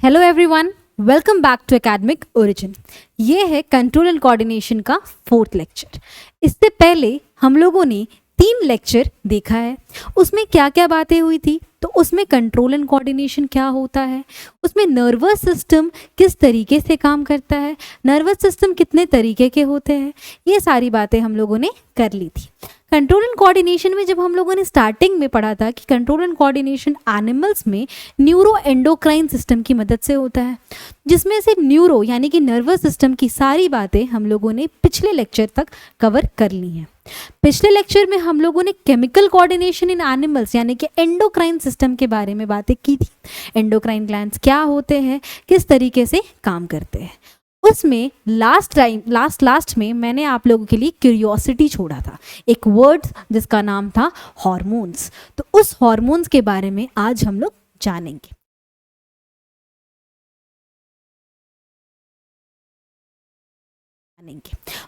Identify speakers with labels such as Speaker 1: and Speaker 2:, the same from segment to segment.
Speaker 1: Hello everyone, welcome back to academic origin. ये है control and coordination का 4th lecture. इससे पहले हम लोगों ने 3 लेक्चर देखा है। उसमें क्या क्या बातें हुई थी, तो उसमें कंट्रोल एंड कोऑर्डिनेशन क्या होता है, उसमें नर्वस सिस्टम किस तरीके से काम करता है, नर्वस सिस्टम कितने तरीके के होते हैं, ये सारी बातें हम लोगों ने कर ली थी। कंट्रोल एंड कोऑर्डिनेशन में जब हम लोगों ने स्टार्टिंग में पढ़ा था कि कंट्रोल एंड कोऑर्डिनेशन एनिमल्स में न्यूरो एंडोक्राइन सिस्टम की मदद से होता है, जिसमें से न्यूरो यानी कि नर्वस सिस्टम की सारी बातें हम लोगों ने पिछले लेक्चर तक कवर कर ली हैं। पिछले लेक्चर में हम लोगों ने केमिकल कोऑर्डिनेशन इन एनिमल्स यानी कि एंडोक्राइन सिस्टम के बारे में बातें की थी। एंडोक्राइन ग्लैंड्स क्या होते हैं, किस तरीके से काम करते हैं। उसमें लास्ट में मैंने आप लोगों के लिए क्यूरियोसिटी छोड़ा था, एक वर्ड जिसका नाम था हार्मोन्स। तो उस हार्मोन्स के बारे में आज हम लोग जानेंगे।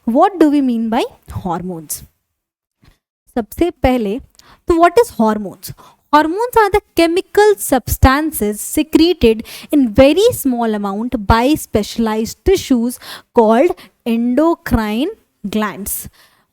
Speaker 1: What do we mean by hormones? सबसे पहले तो what is hormones? Hormones are the chemical substances secreted in very small amount by specialized tissues called endocrine glands.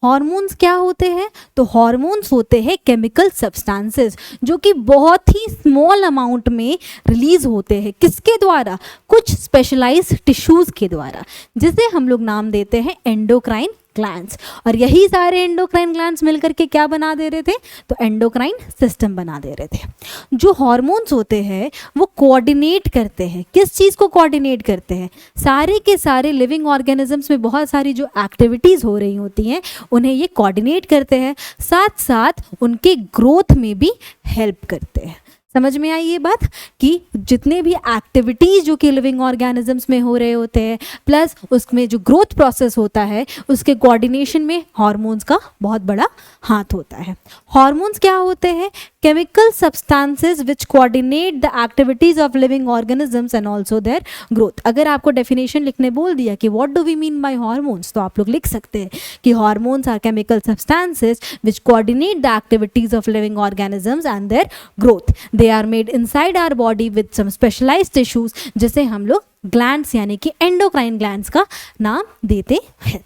Speaker 1: Hormones क्या होते हैं? तो हॉर्मोन्स होते हैं केमिकल सब्सटेंसेस जो कि बहुत ही स्मॉल अमाउंट में रिलीज होते हैं। किसके द्वारा? कुछ स्पेशलाइज्ड टिश्यूज के द्वारा, जिसे हम लोग नाम देते हैं एंडोक्राइन ग्लैंड्स। और यही सारे एंडोक्राइन ग्लैंड्स मिलकर के क्या बना दे रहे थे? तो एंडोक्राइन सिस्टम बना दे रहे थे। जो हॉर्मोन्स होते हैं वो कोऑर्डिनेट करते हैं। किस चीज़ को कोऑर्डिनेट करते हैं? सारे के सारे लिविंग ऑर्गेनिजम्स में बहुत सारी जो एक्टिविटीज़ हो रही होती हैं उन्हें ये कोऑर्डिनेट करते हैं, साथ साथ उनके ग्रोथ में भी हेल्प करते हैं। समझ में आई ये बात कि जितने भी एक्टिविटीज़ जो कि लिविंग ऑर्गेनिजम्स में हो रहे होते हैं, प्लस उसमें जो ग्रोथ प्रोसेस होता है उसके कोऑर्डिनेशन में हार्मोन्स का बहुत बड़ा हाथ होता है। हार्मोन्स क्या होते हैं? Chemical substances which coordinate the activities of living organisms and also their growth. अगर आपको डेफिनेशन लिखने बोल दिया कि what do we mean by hormones, तो आप लोग लिख सकते हैं कि hormones are chemical substances which coordinate the activities of living organisms and their growth. They are made inside our body with some specialised tissues, जिसे हम लोग ग्लैंड्स यानी कि एंडोक्राइन ग्लैंड्स का नाम देते हैं।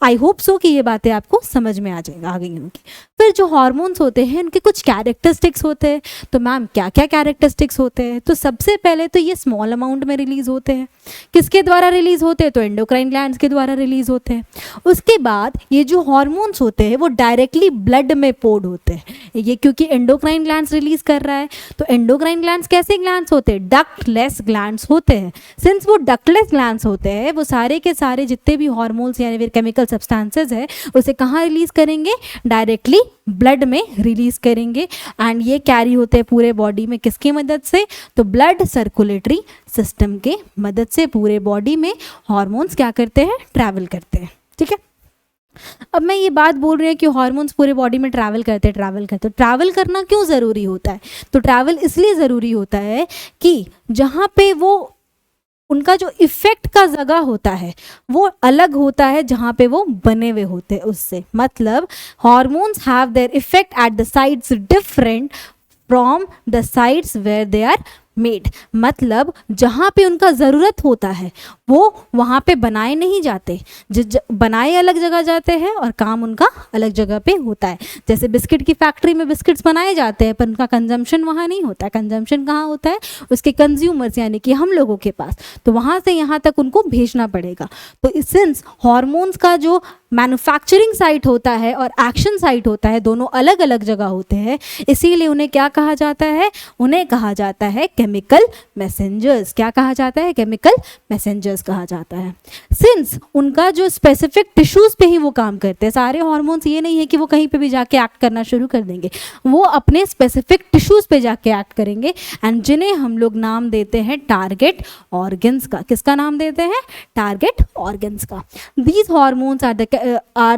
Speaker 1: आई होप सो कि ये बातें आपको समझ में आ गई होंगी। फिर जो हार्मोन्स होते हैं उनके कुछ कैरेक्टरिस्टिक्स होते हैं। तो मैम क्या क्या कैरेक्टरिस्टिक्स होते हैं? तो सबसे पहले तो ये स्मॉल अमाउंट में रिलीज होते हैं। किसके द्वारा रिलीज होते हैं? तो एंडोक्राइन ग्लैंड्स के द्वारा रिलीज होते हैं। उसके बाद ये जो हार्मोन्स होते हैं वो डायरेक्टली ब्लड में पोर्ड होते हैं। ये क्योंकि एंडोक्राइन ग्लैंड्स रिलीज कर रहा है। तो एंडोक्राइन ग्लैंड्स कैसे ग्लैंड्स होते हैं? डक्टलेस ग्लैंड्स होते हैं। सिंस वो डक्टलेस ग्लैंड्स होते हैं, वो सारे के सारे जितने भी हार्मोन्स यानी केमिकल सब्सटेंसेस है उसे कहाँ रिलीज करेंगे? डायरेक्टली ब्लड में रिलीज करेंगे। एंड ये कैरी होते हैं पूरे बॉडी में किसकी मदद से? तो ब्लड सर्कुलेटरी सिस्टम के मदद से पूरे बॉडी में हार्मोन्स क्या करते हैं? ट्रैवल करते हैं। ठीक है, अब मैं ये बात बोल रही हूँ कि हार्मोन्स पूरे बॉडी में ट्रैवल करते तो ट्रैवल करना क्यों ज़रूरी होता है? तो ट्रैवल इसलिए ज़रूरी होता है कि जहाँ पे वो उनका जो इफ़ेक्ट का जगह होता है वो अलग होता है जहाँ पे वो बने हुए होते हैं उससे। मतलब hormones have their effect at the sites different from the sites where they are made. मतलब जहाँ पे उनका ज़रूरत होता है वो वहाँ पे बनाए नहीं जाते, बनाए अलग जगह जाते हैं और काम उनका अलग जगह पे होता है। जैसे बिस्किट की फैक्ट्री में बिस्किट्स बनाए जाते हैं पर उनका कंजम्पशन वहाँ नहीं होता है। कंजम्पशन कहाँ होता है? उसके कंज्यूमर्स यानी कि हम लोगों के पास। तो वहाँ से यहाँ तक उनको भेजना पड़ेगा। तो सिंस हार्मोन्स का जो मैन्युफैक्चरिंग साइट होता है और एक्शन साइट होता है दोनों अलग अलग जगह होते हैं, इसीलिए उन्हें क्या कहा जाता है? उन्हें कहा जाता है केमिकल मैसेंजर्स। क्या कहा जाता है? केमिकल मैसेंजर्स कहा जाता है। सिंस उनका जो स्पेसिफिक टिश्यूज पे ही वो काम करते हैं, सारे हार्मोन्स ये नहीं है कि वो कहीं पे भी जाके एक्ट करना शुरू कर देंगे, वो अपने स्पेसिफिक टिश्यूज पे जाके एक्ट करेंगे एंड जिन्हें हम लोग नाम देते हैं टारगेट ऑर्गन्स का। किसका नाम देते हैं? टारगेट ऑर्गन्स का। These hormones are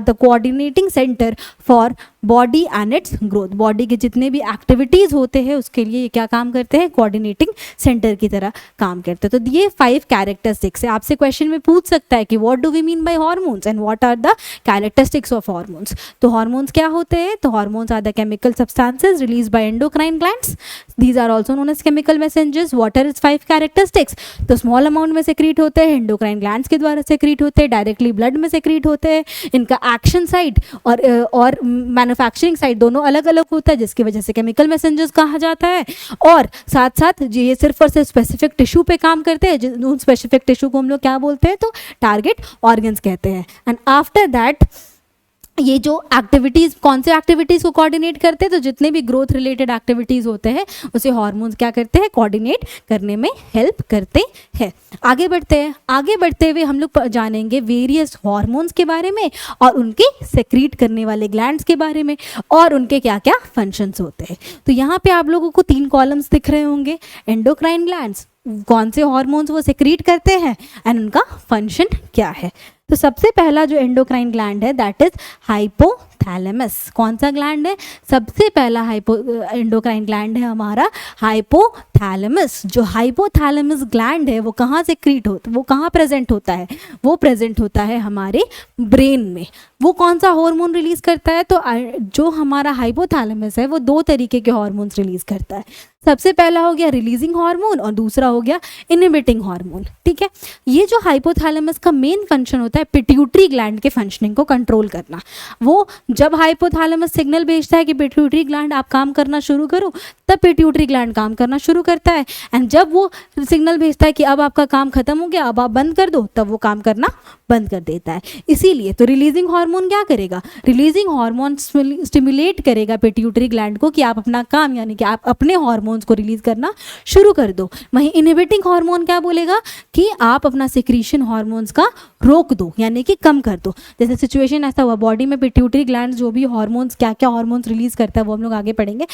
Speaker 1: the coordinating center for body and its growth, body के जितने भी एक्टिविटीज़ होते हैं उसके लिए ये क्या काम करते हैं, कोऑर्डिनेटिंग सेंटर की तरह काम करते हैं। तो ये 5 कैरेक्टरिस्टिक्स है। आपसे क्वेश्चन में पूछ सकता है कि what do we mean by hormones and what are the characteristics of hormones. तो हार्मोन्स क्या होते हैं, तो hormones are the chemical substances release by endocrine glands, these are also known as chemical messengers. What are its 5 characteristics, तो small amount में secrete होते हैं, endocrine glands के द्वारा सेक्रीट होते हैं, डायरेक्टली ब्लड में सेक्रीट होते हैं, इनका एक्शन साइड और मैन्युफैक्चरिंग साइड दोनों अलग अलग होता है, जिसकी वजह से केमिकल मैसेंजर्स कहा जाता है। और साथ साथ ये सिर्फ और सिर्फ स्पेसिफिक टिश्यू पे काम करते हैं, उन स्पेसिफिक टिश्यू को हम लोग क्या बोलते हैं, तो टारगेट ऑर्गन्स कहते हैं। एंड आफ्टर दैट ये जो एक्टिविटीज़, कौन से एक्टिविटीज़ को कोऑर्डिनेट करते हैं, तो जितने भी ग्रोथ रिलेटेड एक्टिविटीज़ होते हैं उसे हार्मोन्स क्या करते हैं, कोऑर्डिनेट करने में हेल्प करते हैं। आगे बढ़ते हैं, आगे बढ़ते हुए हम लोग जानेंगे वेरियस हार्मोन्स के बारे में और उनके सेक्रीट करने वाले ग्लैंड्स के बारे में और उनके क्या क्या फंक्शंस होते हैं। तो यहाँ पे आप लोगों को 3 कॉलम्स दिख रहे होंगे, एंडोक्राइन ग्लैंड्स, कौन से हार्मोन्स वो सेक्रीट करते हैं एंड उनका फंक्शन क्या है। तो सबसे पहला जो एंडोक्राइन ग्लैंड है दैट इज हाइपोथैलेमस। कौन सा ग्लैंड है, सबसे पहला एंडोक्राइन ग्लैंड है हमारा हाइपोथैलेमस। जो हाइपोथैलेमस ग्लैंड है वो कहाँ सेक्रीट होता, वो कहाँ प्रेजेंट होता है, वो प्रेजेंट होता है हमारे ब्रेन में। वो कौन सा हार्मोन रिलीज करता है, तो जो हमारा हाइपोथैलेमस है वो 2 तरीके के हार्मोन्स रिलीज करता है। सबसे पहला हो गया रिलीजिंग हार्मोन और दूसरा हो गया इनहिबिटिंग हार्मोन। ठीक है, ये जो हाइपोथैलेमस का मेन फंक्शन होता है पिट्यूटरी ग्लैंड के फंक्शनिंग को कंट्रोल करना। वो जब हाइपोथैलेमस सिग्नल भेजता है कि पिट्यूटरी ग्लैंड आप काम करना शुरू करो, तब पिट्यूटरी ग्लैंड काम करना शुरू करता है। एंड जब वो सिग्नल भेजता है कि अब आपका काम खत्म हो गया, अब आप बंद कर दो, तब वो काम करना बंद कर देता है। इसीलिए तो रिलीजिंग हार्मोन क्या करेगा, रिलीजिंग हार्मोन स्टिमुलेट करेगा पिट्यूटरी ग्लैंड को कि आप अपना काम यानी कि आप अपने हार्मोन्स को रिलीज करना शुरू कर दो। वहीं इनहिबिटिंग हार्मोन क्या बोलेगा कि आप अपना सिक्रीशन हार्मोन्स का रोक दो यानी कि कम कर दो। जैसे सिचुएशन ऐसा हुआ, बॉडी में पिट्यूटरी ग्लैंड जो भी हार्मोन्स क्या क्या हार्मोन्स रिलीज करता है वो हम लोग आगे पढ़ेंगे।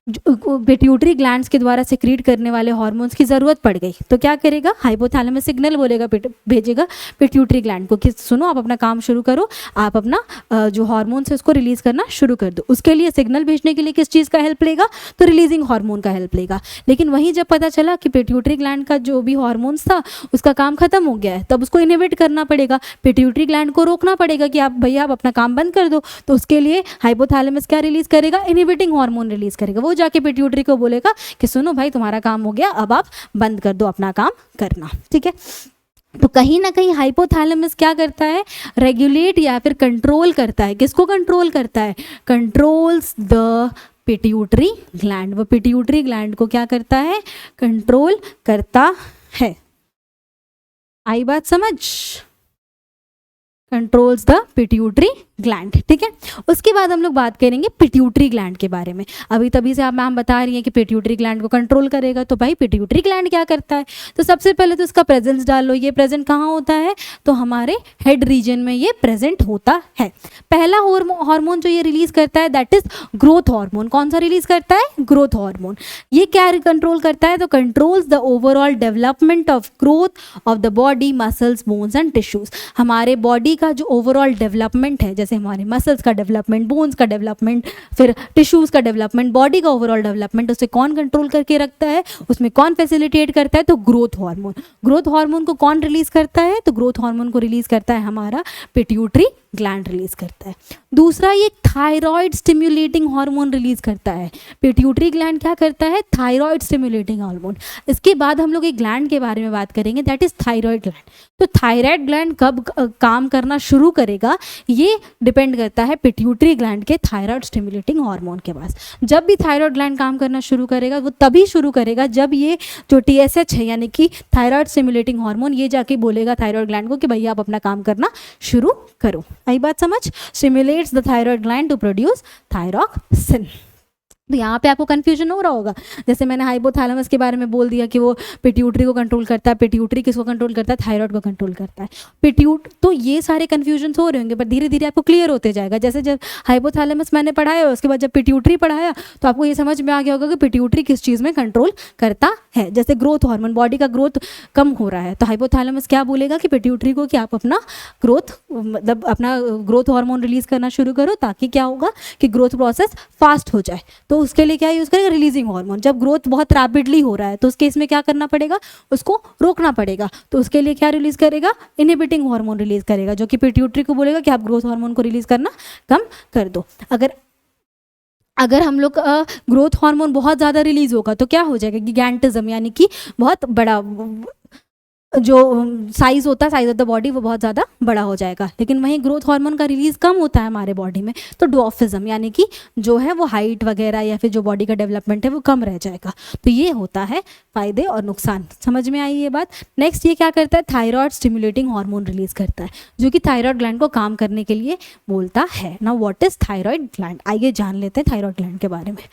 Speaker 1: पिट्यूटरी ग्लैंड्स के द्वारा सिक्रीट करने वाले हार्मोन्स की ज़रूरत पड़ गई तो क्या करेगा, हाइपोथैलेमस सिग्नल बोलेगा, भेजेगा पिट्यूटरी ग्लैंड को कि सुनो आप अपना काम शुरू करो, आप अपना जो हार्मोन्स है उसको रिलीज करना शुरू कर दो। उसके लिए सिग्नल भेजने के लिए किस चीज़ का हेल्प लेगा, तो रिलीजिंग हार्मोन का हेल्प लेगा। लेकिन वहीं जब पता चला कि पिट्यूटरी ग्लैंड का जो भी हार्मोन्स था उसका काम खत्म हो गया है, तब उसको इनहिबिट करना पड़ेगा, पिट्यूटरी ग्लैंड को रोकना पड़ेगा कि आप भैया आप अपना काम बंद कर दो। तो उसके लिए हाइपोथैलेमस क्या रिलीज करेगा, इनहिबिटिंग हार्मोन रिलीज करेगा। वो जाके पिट्यूटरी को बोलेगा कि सुनो भाई तुम्हारा काम हो गया, अब आप बंद कर दो अपना काम करना। ठीक है, तो कहीं ना कहीं हाइपोथैलेमस क्या करता है, रेगुलेट या फिर कंट्रोल करता है। किसको कंट्रोल करता है, कंट्रोल्स द पिट्यूटरी ग्लैंड। वो पिट्यूटरी ग्लैंड को क्या करता है, कंट्रोल करता है। आई बात समझ, कंट्रोल्स द पिट्यूटरी ग्लैंड। ठीक है, उसके बाद हम लोग बात करेंगे पिट्यूटरी ग्लैंड के बारे में। अभी तभी से आप मैम बता रही हैं कि पिट्यूटरी ग्लैंड को कंट्रोल करेगा, तो भाई पिट्यूटरी ग्लैंड क्या करता है, तो सबसे पहले तो इसका प्रेजेंस डाल लो। ये प्रेजेंट कहाँ होता है, तो हमारे हेड रीजन में ये प्रेजेंट होता है। पहला हार्मोन जो ये रिलीज करता है दैट इज ग्रोथ हार्मोन। कौन सा रिलीज करता है, ग्रोथ हार्मोन। ये क्या कंट्रोल करता है, तो controls the overall development of growth of the body, muscles, bones and tissues. हमारे बॉडी का जो ओवरऑल डेवलपमेंट है, जैसे हमारे मसल्स का डेवलपमेंट, बोन्स का डेवलपमेंट, फिर टिश्यूज का डेवलपमेंट, बॉडी का ओवरऑल डेवलपमेंट, उसे कौन कंट्रोल करके रखता है, उसमें कौन फैसिलिटेट करता है, तो ग्रोथ हार्मोन। ग्रोथ हार्मोन को कौन रिलीज करता है, तो ग्रोथ हार्मोन को रिलीज करता है हमारा पिट्यूटरी ग्लैंड रिलीज करता है। दूसरा ये थायराइड स्टिम्युलेटिंग हार्मोन रिलीज करता है। पिट्यूटरी ग्लैंड क्या करता है, थायराइड स्टिम्युलेटिंग हार्मोन। इसके बाद हम लोग एक ग्लैंड के बारे में बात करेंगे दैट इज थायराइड ग्लैंड। तो थायराइड ग्लैंड कब काम करना शुरू करेगा, ये डिपेंड करता है पिट्यूटरी ग्लैंड के थायराइड स्टिम्युलेटिंग हार्मोन के पास। जब भी थायराइड ग्लैंड काम करना शुरू करेगा वो तभी शुरू करेगा जब ये जो TSH है यानी कि थायराइड स्टिम्युलेटिंग हार्मोन, ये जाके बोलेगा थायराइड ग्लैंड को कि भैया आप अपना काम करना शुरू करो। आई बात समझ, stimulates the thyroid gland to produce thyroxine. तो यहाँ पे आपको कन्फ्यूजन हो रहा होगा, जैसे मैंने हाइपोथैलेमस के बारे में बोल दिया कि वो पिट्यूटरी को कंट्रोल करता है, पिट्यूटरी किसको कंट्रोल करता है, थायराइड को कंट्रोल करता है। तो ये सारे कन्फ्यूजन हो रहे होंगे, पर धीरे धीरे आपको क्लियर होते जाएगा। जैसे जब हाइपोथैलेमस मैंने पढ़ाया, उसके बाद जब पिट्यूटरी पढ़ाया, तो आपको ये समझ में आ गया होगा कि पिट्यूटरी किस चीज़ में कंट्रोल करता है। जैसे ग्रोथ हार्मोन, बॉडी का ग्रोथ कम हो रहा है, तो हाइपोथैलेमस क्या बोलेगा कि पिट्यूटरी को कि आप अपना ग्रोथ, मतलब अपना ग्रोथ हार्मोन रिलीज करना शुरू करो, ताकि क्या होगा कि ग्रोथ प्रोसेस फास्ट हो जाए। तो उसके लिए क्या यूज़ करेगा, रिलीजिंग हार्मोन। जब ग्रोथ बहुत रैपिडली हो रहा है तो उस केस में क्या करना पड़ेगा, उसको रोकना पड़ेगा। तो उसके लिए क्या रिलीज करेगा, इनहिबिटिंग हार्मोन रिलीज करेगा, जो कि पिट्यूटरी को बोलेगा कि आप ग्रोथ हार्मोन को रिलीज करना कम कर दो। अगर हम लोग ग्रोथ हार्मोन बहुत ज़्यादा रिलीज होगा तो क्या हो जाएगा, गिगैंटिज्म, यानी कि बहुत बड़ा जो साइज़ होता है, साइज़ ऑफ द बॉडी, वो बहुत ज़्यादा बड़ा हो जाएगा। लेकिन वहीं ग्रोथ हार्मोन का रिलीज़ कम होता है हमारे बॉडी में, तो ड्वार्फिज्म, यानी कि जो है वो हाइट वगैरह या फिर जो बॉडी का डेवलपमेंट है वो कम रह जाएगा। तो ये होता है फ़ायदे और नुकसान। समझ में आई ये बात। नेक्स्ट ये क्या करता है, थायराइड स्टिमुलेटिंग हार्मोन रिलीज़ करता है, जो कि थायराइड ग्लैंड को काम करने के लिए बोलता है। Now what is thyroid gland, आइए जान लेते हैं थायराइड ग्लैंड के बारे में।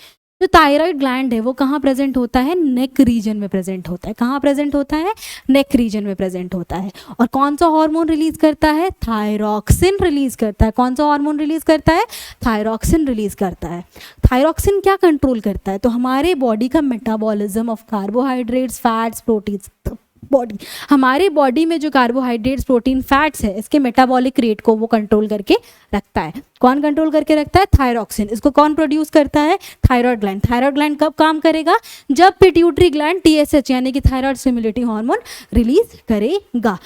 Speaker 1: जो थायराइड ग्लैंड है वो कहाँ प्रेजेंट होता है, नेक रीजन में प्रेजेंट होता है। कहाँ प्रेजेंट होता है, नेक रीजन में प्रेजेंट होता है। और कौन सा हार्मोन रिलीज करता है, थायरॉक्सिन रिलीज करता है। कौन सा हार्मोन रिलीज करता है, थायरॉक्सिन रिलीज करता है। थायरॉक्सिन क्या कंट्रोल करता है, तो हमारे बॉडी का metabolism of carbohydrates, fats, proteins. हमारे बॉडी में जो कार्बोहाइड्रेट्स, प्रोटीन, फैट्स है, इसके मेटाबॉलिक रेट को वो कंट्रोल करके रखता है। कौन कंट्रोल करके रखता है, थायरॉक्सिन। इसको कौन प्रोड्यूस करता है, थायराइड ग्लैंड। थायराइड ग्लैंड कब काम करेगा, जब पिट्यूटरी ग्लैंड TSH यानी कि थायराइड स्टिमुलेटिंग हार्मोन रिलीज करेगा।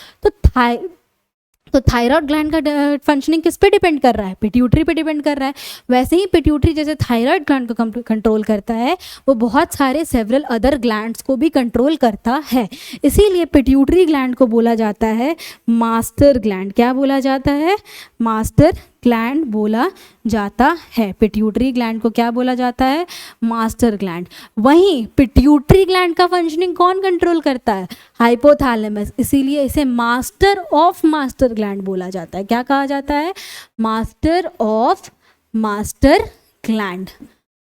Speaker 1: तो थायराइड ग्लैंड का फंक्शनिंग किस पे डिपेंड कर रहा है, पिट्यूटरी पे डिपेंड कर रहा है। वैसे ही पिट्यूटरी जैसे थायराइड ग्लैंड को कंट्रोल करता है, वो बहुत सारे सेवरल अदर ग्लैंड्स को भी कंट्रोल करता है। इसीलिए पिट्यूटरी ग्लैंड को बोला जाता है मास्टर ग्लैंड। क्या बोला जाता है, मास्टर ग्लैंड बोला जाता है। पिट्यूटरी ग्लैंड को क्या बोला जाता है, मास्टर ग्लैंड। वहीं पिट्यूटरी ग्लैंड का फंक्शनिंग कौन कंट्रोल करता है, हाइपोथैलेमस। इसीलिए इसे मास्टर ऑफ मास्टर ग्लैंड बोला जाता है। क्या कहा जाता है, मास्टर ऑफ मास्टर ग्लैंड।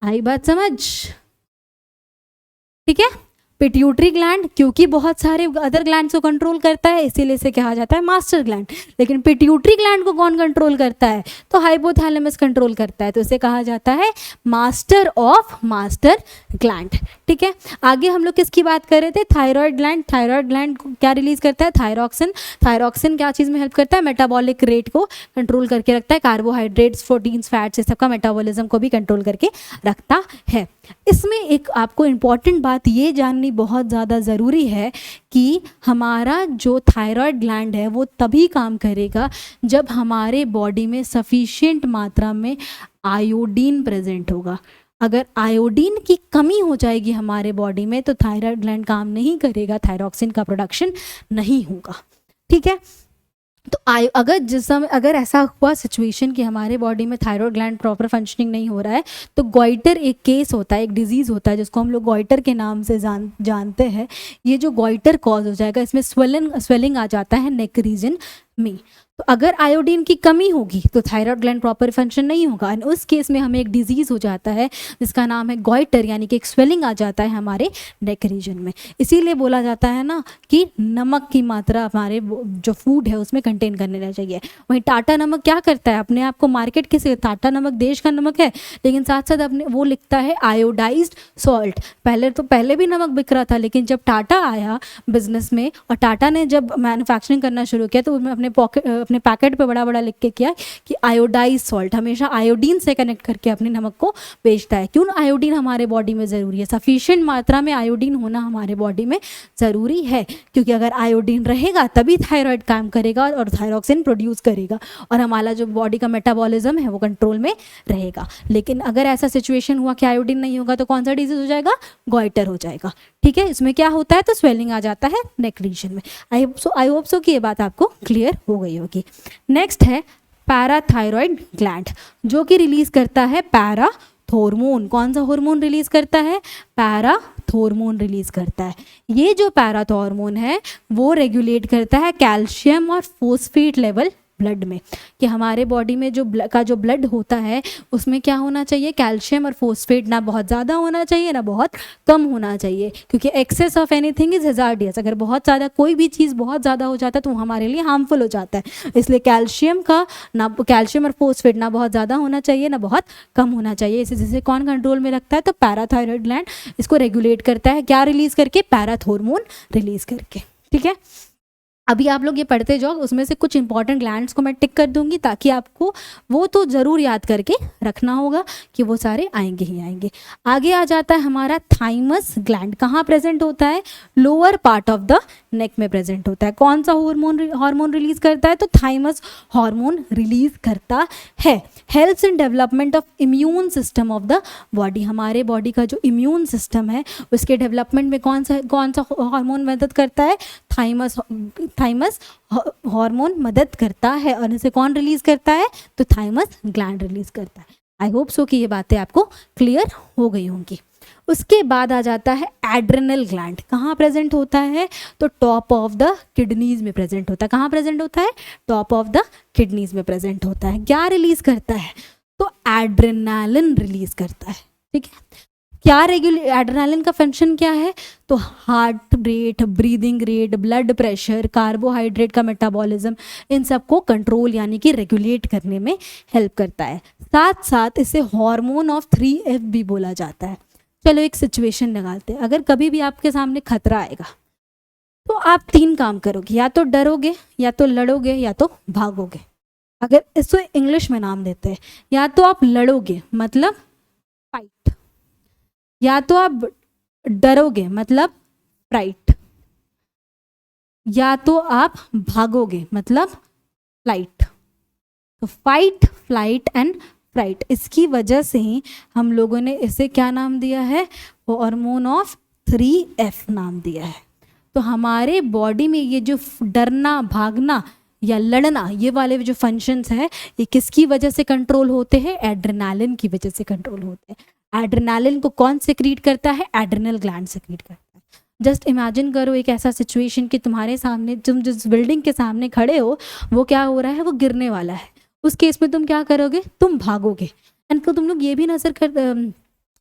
Speaker 1: आई बात समझ, ठीक है। पिट्यूटरी ग्लैंड क्योंकि बहुत सारे अदर ग्लैंड्स को कंट्रोल करता है, इसीलिए इसे कहा जाता है मास्टर ग्लैंड। लेकिन पिट्यूटरी ग्लैंड को कौन कंट्रोल करता है, तो हाइपोथैलेमस कंट्रोल करता है, तो इसे कहा जाता है मास्टर ऑफ मास्टर ग्लैंड। ठीक है, आगे हम लोग किसकी बात कर रहे थे, थायराइड ग्लैंड। थायराइड ग्लैंड क्या रिलीज करता है, थायरॉक्सिन। थायरॉक्सिन क्या चीज़ में हेल्प करता है, मेटाबॉलिक रेट को कंट्रोल करके रखता है, कार्बोहाइड्रेट्स, प्रोटीन्स, फैट्स, ये सबका मेटाबॉलिज्म को भी कंट्रोल करके रखता है। इसमें एक आपको इम्पॉर्टेंट बात ये जाननी बहुत ज़्यादा ज़रूरी है कि हमारा जो थायराइड ग्लैंड है वो तभी काम करेगा जब हमारे बॉडी में सफिशिएंट मात्रा में आयोडीन प्रेजेंट होगा। अगर आयोडीन की कमी हो जाएगी हमारे बॉडी में तो थायराइड ग्लैंड काम नहीं करेगा, थायरॉक्सिन का प्रोडक्शन नहीं होगा। ठीक है, तो अगर जिस समय अगर ऐसा हुआ सिचुएशन कि हमारे बॉडी में थायराइड ग्लैंड प्रॉपर फंक्शनिंग नहीं हो रहा है, तो गॉइटर एक केस होता है, एक डिजीज़ होता है जिसको हम लोग गॉइटर के नाम से जानते हैं। ये जो गॉइटर कॉज हो जाएगा, इसमें स्वेलिंग आ जाता है नेक रीजन में। तो अगर आयोडीन की कमी होगी तो थायराइड ग्लैंड प्रॉपर फंक्शन नहीं होगा, एंड उस केस में हमें एक डिजीज़ हो जाता है जिसका नाम है गॉइटर, यानी कि एक स्वेलिंग आ जाता है हमारे नेक रीजन में। इसीलिए बोला जाता है ना कि नमक की मात्रा हमारे जो फूड है उसमें कंटेन करने रहना चाहिए। वहीं टाटा नमक क्या करता है, अपने आप को मार्केट किसे, टाटा नमक देश का नमक है, लेकिन साथ साथ अपने वो लिखता है आयोडाइज्ड सॉल्ट। पहले भी नमक बिक रहा था, लेकिन जब टाटा आया बिजनेस में और टाटा ने जब मैन्युफैक्चरिंग करना शुरू किया तो उसमें अपने पैकेट पे बड़ा बड़ा लिख के किया कि आयोडाइज सॉल्ट, हमेशा आयोडीन से कनेक्ट करके अपने नमक को बेचता है। क्यों आयोडीन हमारे बॉडी में ज़रूरी है, सफिशिएंट मात्रा में आयोडीन होना हमारे बॉडी में ज़रूरी है, क्योंकि अगर आयोडीन रहेगा तभी थायराइड काम करेगा और थायरॉक्सिन प्रोड्यूस करेगा और हमारा जो बॉडी का मेटाबॉलिज्म है वो कंट्रोल में रहेगा। लेकिन अगर ऐसा सिचुएशन हुआ कि आयोडीन नहीं होगा तो कौन सा डिजीज हो जाएगा, गॉइटर हो जाएगा। ठीक है, इसमें क्या होता है, तो स्वेलिंग आ जाता है नेक रीजन में। आई होप सो कि ये बात आपको क्लियर हो गई होगी। नेक्स्ट है पैराथायरॉयड ग्लैंड, जो कि रिलीज करता है पैराथोर्मोन। कौन सा हार्मोन रिलीज करता है, पैराथोर्मोन रिलीज करता है। ये जो पैराथोर्मोन है वो रेगुलेट करता है कैल्शियम और फोस्फेट लेवल ब्लड में, कि हमारे बॉडी में जो ब्लड होता है उसमें क्या होना चाहिए, कैल्शियम और फोस्फेट ना बहुत ज़्यादा होना चाहिए ना बहुत कम होना चाहिए, क्योंकि excess of anything is hazardous. अगर बहुत ज़्यादा कोई भी चीज़ बहुत ज़्यादा हो जाता है तो वो हमारे लिए हार्मफुल हो जाता है। इसलिए कैल्शियम और फोस्फेट ना बहुत ज़्यादा होना चाहिए ना बहुत कम होना चाहिए। इसे जिसे कौन कंट्रोल में रखता है, तो पैराथायरॉयड ग्लैंड इसको रेगुलेट करता है। क्या रिलीज करके, पैराथॉर्मोन रिलीज करके। ठीक है, अभी आप लोग ये पढ़ते जाओ, उसमें से कुछ इंपॉर्टेंट ग्लैंड्स को मैं टिक कर दूंगी ताकि आपको वो तो ज़रूर याद करके रखना होगा कि वो सारे आएंगे ही आएंगे। आगे आ जाता है हमारा थाइमस ग्लैंड। कहाँ प्रेजेंट होता है, lower part of the neck में प्रेजेंट होता है। कौन सा हार्मोन रिलीज करता है, तो थाइमस हार्मोन रिलीज करता है। Helps in development of immune system of the body. हमारे बॉडी का जो इम्यून सिस्टम है उसके डेवलपमेंट में कौन सा हार्मोन मदद करता है, थाइमस हार्मोन मदद करता है। और इसे कौन रिलीज करता है, तो थाइमस ग्लैंड रिलीज करता है। आई होप सो कि ये बातें आपको क्लियर हो गई होंगी। उसके बाद आ जाता है एड्रेनल ग्लैंड। कहाँ प्रेजेंट होता है, तो टॉप ऑफ द किडनीज में प्रेजेंट होता है। कहाँ प्रेजेंट होता है, टॉप ऑफ द किडनीज में प्रेजेंट होता है। क्या रिलीज करता है, तो एड्रेनालिन रिलीज करता है। ठीक है, क्या एड्रेनालिन का फंक्शन क्या है, तो heart rate, breathing rate, blood pressure, carbohydrate का मेटाबॉलिज्म, इन सबको कंट्रोल यानी कि रेगुलेट करने में हेल्प करता है। साथ साथ इसे हार्मोन ऑफ 3F भी बोला जाता है। चलो एक सिचुएशन लगाते हैं, अगर कभी भी आपके सामने खतरा आएगा तो आप 3 काम करोगे, या तो डरोगे, या तो लड़ोगे, या तो भागोगे। अगर इसको इंग्लिश में नाम देते हैं, या तो आप लड़ोगे मतलब फाइट, या तो आप डरोगे मतलब फ्राइट, या तो आप भागोगे मतलब फ्लाइट। तो फाइट, फ्लाइट एंड फ्राइट, इसकी वजह से ही हम लोगों ने इसे क्या नाम दिया है, हार्मोन ऑफ 3F नाम दिया है। तो हमारे बॉडी में ये जो डरना, भागना या लड़ना, ये वाले जो फंक्शंस हैं, ये किसकी वजह से कंट्रोल होते हैं, एड्रेनालिन की वजह से कंट्रोल होते हैं। एड्रेनालिन को कौन सेक्रीट करता है, एड्रेनल ग्लैंड सेक्रीट करता है। जस्ट इमेजिन करो एक ऐसा सिचुएशन कि तुम्हारे सामने, तुम जिस बिल्डिंग के सामने खड़े हो वो क्या हो रहा है, वो गिरने वाला है। उस केस में तुम क्या करोगे, तुम भागोगे। एंड तो तुम लोग ये भी नजर कर,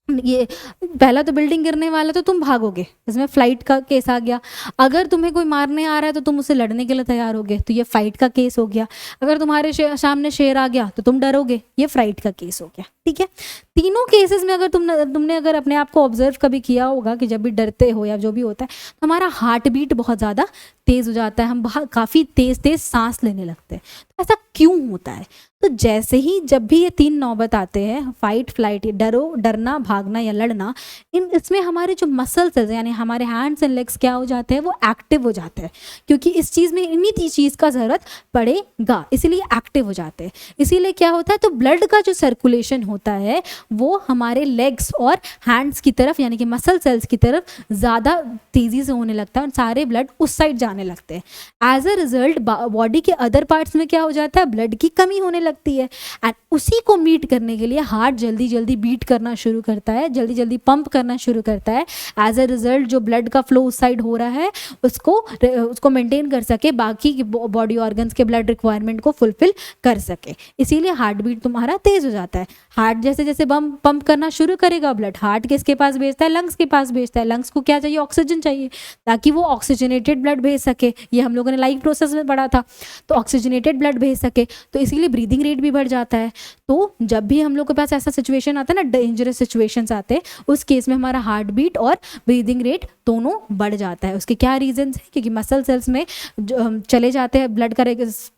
Speaker 1: ये पहला तो बिल्डिंग गिरने वाला तो तुम भागोगे, इसमें फ्लाइट का केस आ गया। अगर तुम्हें कोई मारने आ रहा है तो तुम उससे लड़ने के लिए तैयार होगे, तो ये फाइट का केस हो गया। अगर तुम्हारे सामने शेर आ गया तो तुम डरोगे, ये फ्राइट का केस हो गया। ठीक है, तीनों केसेस में अगर तुमने अगर अपने आप को ऑब्जर्व कभी किया होगा कि जब भी डरते हो या जो भी होता है तो हमारा हार्ट बीट बहुत ज़्यादा तेज़ हो जाता है, हम काफ़ी तेज़ सांस लेने लगते हैं। तो ऐसा क्यों होता है, तो जैसे ही जब भी ये 3 नौबत आते हैं, फाइट, फ्लाइट, डरना, भागना या लड़ना, इसमें हमारे जो मसल्स है यानी हमारे हैंड्स एंड लेग्स क्या हो जाते हैं, वो एक्टिव हो जाते हैं, क्योंकि इस चीज़ में इन्हीं चीज़ का ज़रूरत पड़ेगा, इसीलिए एक्टिव हो जाते हैं। इसीलिए क्या होता है, तो ब्लड का जो सर्कुलेशन होता है वो हमारे लेग्स और हैंड्स की तरफ यानी कि मसल सेल्स की तरफ ज़्यादा तेज़ी से होने लगता है और सारे ब्लड उस साइड जाने लगते हैं। एज अ रिजल्ट बॉडी के अदर पार्ट्स में क्या हो जाता है, ब्लड की कमी होने लगती है। एंड उसी को मीट करने के लिए हार्ट जल्दी जल्दी बीट करना शुरू करता है, जल्दी जल्दी पंप करना शुरू करता है। एज अ रिजल्ट जो ब्लड का फ्लो उस साइड हो रहा है उसको मेंटेन कर सके, बाकी बॉडी ऑर्गन्स के ब्लड रिक्वायरमेंट को फुलफिल कर सके। इसीलिए हार्ट बीट तुम्हारा तेज हो जाता है। हार्ट जैसे जैसे पंप करना शुरू करेगा ब्लड, हार्ट किसके पास भेजता है, लंग्स के पास भेजता है। लंग्स को क्या चाहिए, ऑक्सीजन चाहिए, ताकि वो ऑक्सीजनेटेड ब्लड भेज सके। ये हम लोगों ने लाइफ प्रोसेस में पढ़ा था, तो ऑक्सीजनेटेड ब्लड भेज सके, तो इसीलिए ब्रीदिंग रेट भी बढ़ जाता है। तो जब भी हम लोग के पास ऐसा सिचुएशन आता है ना, डेंजरस सिचुएशंस आते हैं, उस केस में हमारा हार्ट बीट और ब्रीदिंग रेट दोनों बढ़ जाता है। उसके क्या रीजंस हैं, क्योंकि मसल सेल्स में जो चले जाते हैं, ब्लड का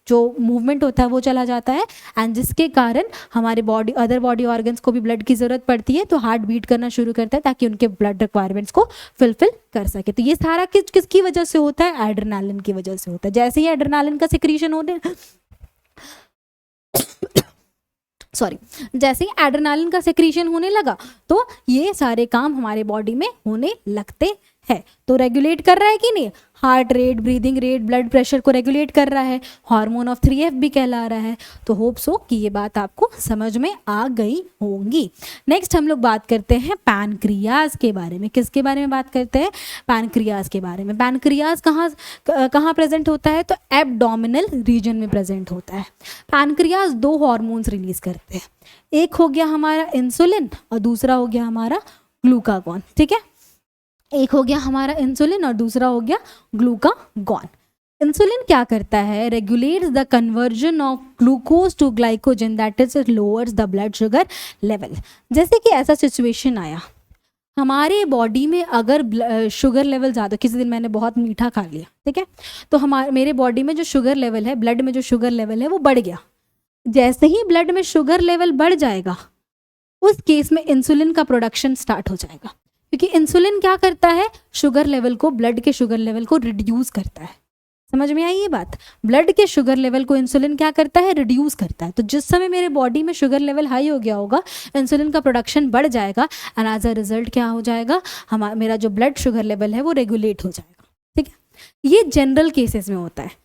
Speaker 1: जो मूवमेंट होता है वो चला जाता है, एंड जिसके कारण हमारे अदर बॉडी ऑर्गन्स को भी ब्लड की जरूरत पड़ती है, तो हार्ट बीट करना शुरू करता है ताकि उनके ब्लड रिक्वायरमेंट्स को फुलफिल कर सके। तो ये सारा किसकी वजह से होता है, एड्रेनालिन की वजह से होता है। जैसे ही एड्रेनालिन का सिक्रीशन जैसे एड्रेनालिन का सेक्रीशन होने लगा तो ये सारे काम हमारे बॉडी में होने लगते है, तो रेगुलेट कर रहा है कि नहीं, heart rate, breathing rate, blood pressure को रेगुलेट कर रहा है, हार्मोन ऑफ 3F भी कहला रहा है। तो होप सो कि ये बात आपको समझ में आ गई होंगी। नेक्स्ट हम लोग बात करते हैं पैनक्रियाज के बारे में। किसके बारे में बात करते हैं, पैनक्रियाज के बारे में। पैनक्रियाज कहाँ प्रेजेंट होता है, तो एब्डोमिनल रीजन में प्रेजेंट होता है। पैनक्रियाज दो हार्मोन्स रिलीज करते हैं, एक हो गया हमारा इंसुलिन और दूसरा हो गया हमारा ग्लूकागॉन। ठीक है, एक हो गया हमारा इंसुलिन और दूसरा हो गया ग्लूकागॉन। इंसुलिन क्या करता है, regulates the conversion of glucose to glycogen, that is lowers the blood sugar level. जैसे कि ऐसा सिचुएशन आया हमारे बॉडी में, अगर शुगर लेवल ज़्यादा, किसी दिन मैंने बहुत मीठा खा लिया, ठीक है, तो मेरे बॉडी में जो शुगर लेवल है, ब्लड में जो शुगर लेवल है वो बढ़ गया। जैसे ही ब्लड में शुगर लेवल बढ़ जाएगा उस केस में इंसुलिन का प्रोडक्शन स्टार्ट हो जाएगा, क्योंकि इंसुलिन क्या करता है, शुगर लेवल को, ब्लड के शुगर लेवल को रिड्यूस करता है। समझ में आई ये बात, ब्लड के शुगर लेवल को इंसुलिन क्या करता है, रिड्यूस करता है। तो जिस समय मेरे बॉडी में शुगर लेवल हाई हो गया होगा, इंसुलिन का प्रोडक्शन बढ़ जाएगा एंड एज अ रिजल्ट क्या हो जाएगा, मेरा जो ब्लड शुगर लेवल है वो रेगुलेट हो जाएगा। ठीक है, ये जनरल केसेस में होता है।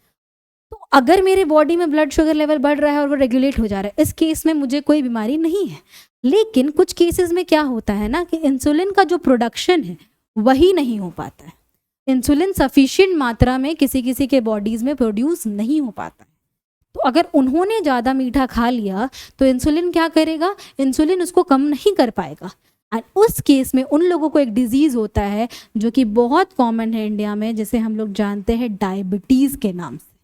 Speaker 1: तो अगर मेरे बॉडी में ब्लड शुगर लेवल बढ़ रहा है और वो रेगुलेट हो जा रहा है, इस केस में मुझे कोई बीमारी नहीं है। लेकिन कुछ केसेस में क्या होता है ना कि इंसुलिन का जो प्रोडक्शन है वही नहीं हो पाता है, इंसुलिन सफिशिएंट मात्रा में किसी किसी के बॉडीज़ में प्रोड्यूस नहीं हो पाता है। तो अगर उन्होंने ज़्यादा मीठा खा लिया तो इंसुलिन क्या करेगा, इंसुलिन उसको कम नहीं कर पाएगा। एंड उस केस में उन लोगों को एक डिजीज़ होता है जो कि बहुत कॉमन है इंडिया में, जिसे हम लोग जानते हैं डायबिटीज़ के नाम से।